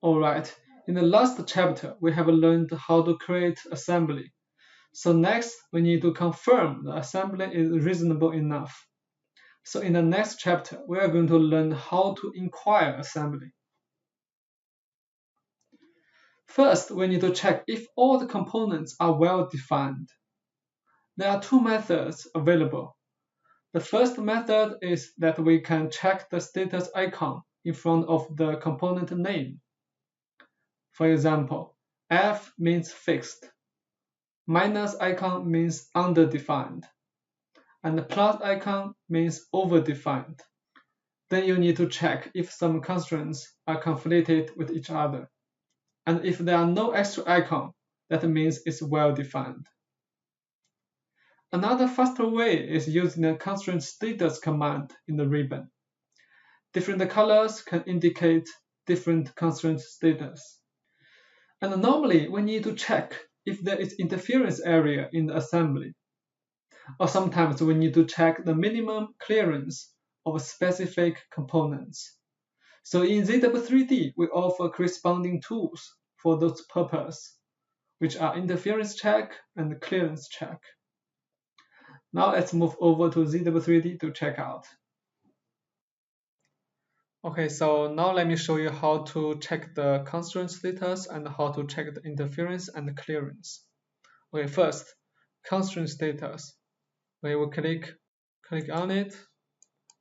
Alright, in the last chapter, we have learned how to create assembly. So next, we need to confirm the assembly is reasonable enough. So in the next chapter, we are going to learn how to inquire assembly. First, we need to check if all the components are well defined. There are two methods available. The first method is that we can check the status icon in front of the component name. For example, F means fixed, minus icon means underdefined, and the plus icon means overdefined. Then you need to check if some constraints are conflicted with each other. And if there are no extra icon, that means it's well defined. Another faster way is using the constraint status command in the ribbon. Different colors can indicate different constraint status. And normally we need to check if there is interference area in the assembly. Or sometimes we need to check the minimum clearance of specific components. So in ZW3D, we offer corresponding tools for those purposes, which are interference check and clearance check. Now let's move over to ZW3D to check out. Okay, so now let me show you how to check the constraint status and how to check the interference and clearance. Okay, first, constraint status. We will click on it.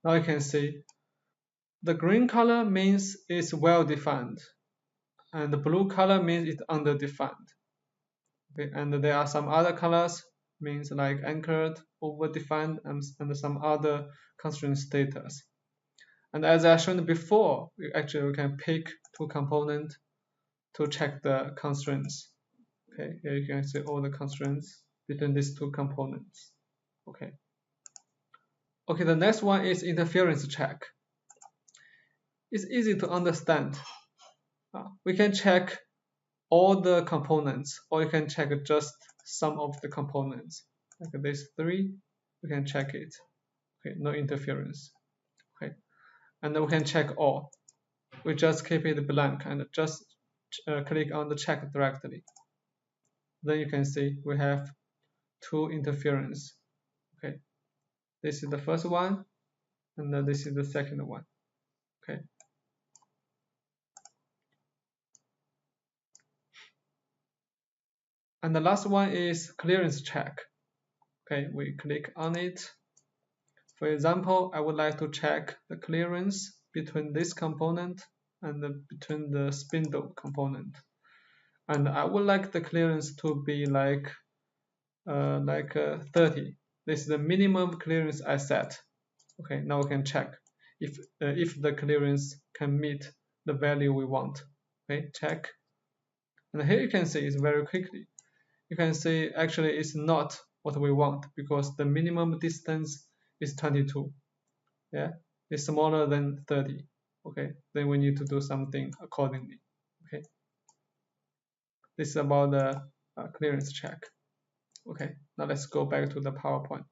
Now you can see the green color means it's well defined, and the blue color means it's underdefined. Okay, and there are some other colors means like anchored, overdefined, and some other constraint status. And as I shown before, we can pick two components to check the constraints. Okay, here you can see all the constraints between these two components. Okay, the next one is interference check. It's easy to understand. We can check all the components, or you can check just some of the components. Like these three, we can check it. Okay, no interference. Okay, and then we can check all. We just keep it blank and just click on the check directly. Then you can see we have two interference. Okay, this is the first one, and then this is the second one. Okay. And the last one is clearance check. Okay, we click on it. For example, I would like to check the clearance between this component and between the spindle component. And I would like the clearance to be like 30. This is the minimum clearance I set. Okay, now we can check if the clearance can meet the value we want. Okay, check. And here you can see it's very quickly. You can see actually it's not what we want because the minimum distance is 22. Yeah, it's smaller than 30. Okay, then we need to do something accordingly. Okay, this is about the clearance check. Okay, now let's go back to the PowerPoint.